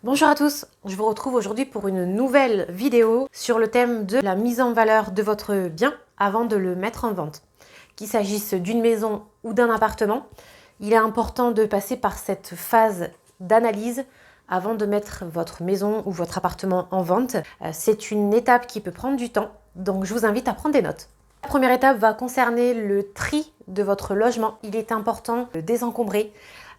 Bonjour à tous, je vous retrouve aujourd'hui pour une nouvelle vidéo sur le thème de la mise en valeur de votre bien avant de le mettre en vente. Qu'il s'agisse d'une maison ou d'un appartement, il est important de passer par cette phase d'analyse avant de mettre votre maison ou votre appartement en vente. C'est une étape qui peut prendre du temps, donc je vous invite à prendre des notes. La première étape va concerner le tri de votre logement. Il est important de désencombrer,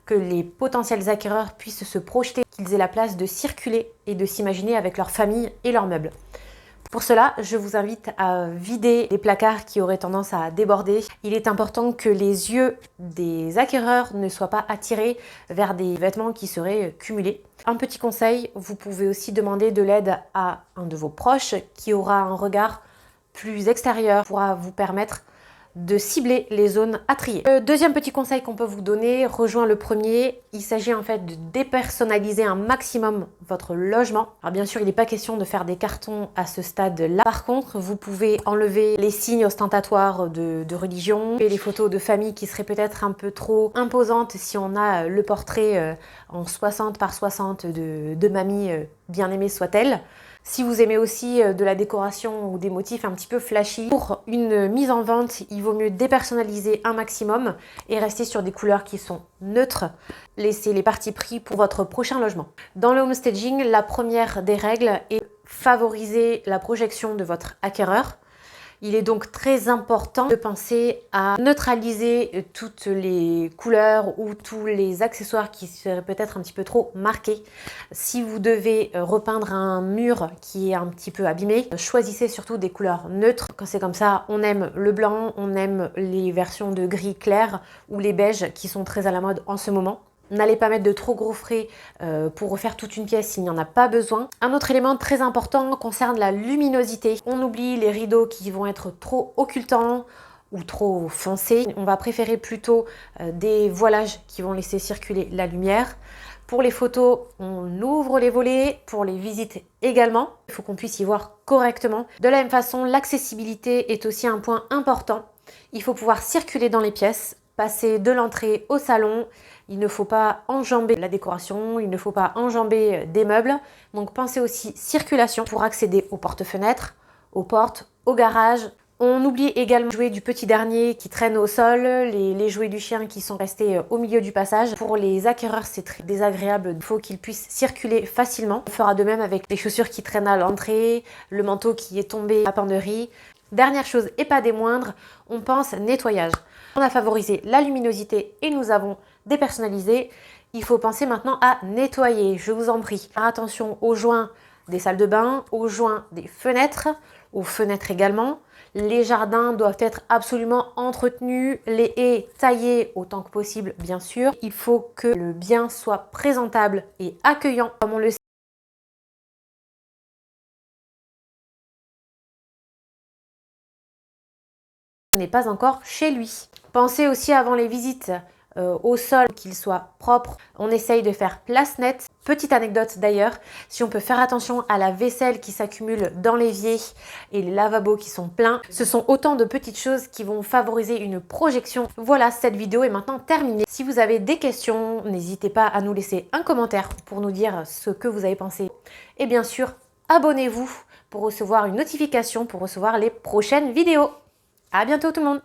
que les potentiels acquéreurs puissent se projeter, qu'ils aient la place de circuler et de s'imaginer avec leur famille et leurs meubles. Pour cela, je vous invite à vider les placards qui auraient tendance à déborder. Il est important que les yeux des acquéreurs ne soient pas attirés vers des vêtements qui seraient cumulés. Un petit conseil, vous pouvez aussi demander de l'aide à un de vos proches qui aura un regard plus extérieur, pourra vous permettre de cibler les zones à trier. Le deuxième petit conseil qu'on peut vous donner rejoint le premier. Il s'agit en fait de dépersonnaliser un maximum votre logement. Alors bien sûr, il n'est pas question de faire des cartons à ce stade-là. Par contre, vous pouvez enlever les signes ostentatoires de religion et les photos de famille qui seraient peut-être un peu trop imposantes si on a le portrait en 60 par 60 de mamie, bien aimée soit-elle. Si vous aimez aussi de la décoration ou des motifs un petit peu flashy, pour une mise en vente, il vaut mieux dépersonnaliser un maximum et rester sur des couleurs qui sont neutres. Laissez les partis pris pour votre prochain logement. Dans le homestaging, la première des règles est favoriser la projection de votre acquéreur. Il est donc très important de penser à neutraliser toutes les couleurs ou tous les accessoires qui seraient peut-être un petit peu trop marqués. Si vous devez repeindre un mur qui est un petit peu abîmé, choisissez surtout des couleurs neutres. Quand c'est comme ça, on aime le blanc, on aime les versions de gris clair ou les beiges qui sont très à la mode en ce moment. N'allez pas mettre de trop gros frais pour refaire toute une pièce s'il n'y en a pas besoin. Un autre élément très important concerne la luminosité. On oublie les rideaux qui vont être trop occultants ou trop foncés. On va préférer plutôt des voilages qui vont laisser circuler la lumière. Pour les photos, on ouvre les volets. Pour les visites également, il faut qu'on puisse y voir correctement. De la même façon, l'accessibilité est aussi un point important. Il faut pouvoir circuler dans les pièces, passer de l'entrée au salon. Il ne faut pas enjamber la décoration, il ne faut pas enjamber des meubles. Donc pensez aussi circulation pour accéder aux portes-fenêtres, aux portes, au garage. On oublie également les jouets du petit dernier qui traînent au sol, les jouets du chien qui sont restés au milieu du passage. Pour les acquéreurs, c'est très désagréable. Il faut qu'ils puissent circuler facilement. On fera de même avec les chaussures qui traînent à l'entrée, le manteau qui est tombé à la penderie. Dernière chose et pas des moindres, on pense nettoyage. On a favorisé la luminosité et nous avons dépersonnalisé. Il faut penser maintenant à nettoyer, je vous en prie. Faire attention aux joints des salles de bain, aux joints des fenêtres, aux fenêtres également. Les jardins doivent être absolument entretenus, les haies taillées autant que possible, bien sûr. Il faut que le bien soit présentable et accueillant, comme on le sait. N'est pas encore chez lui. Pensez aussi avant les visites au sol qu'il soit propre. On essaye de faire place nette. Petite anecdote d'ailleurs, si on peut faire attention à la vaisselle qui s'accumule dans l'évier et les lavabos qui sont pleins, ce sont autant de petites choses qui vont favoriser une projection. Voilà, cette vidéo est maintenant terminée. Si vous avez des questions, n'hésitez pas à nous laisser un commentaire pour nous dire ce que vous avez pensé. Et bien sûr, abonnez-vous pour recevoir une notification, pour recevoir les prochaines vidéos. À bientôt tout le monde!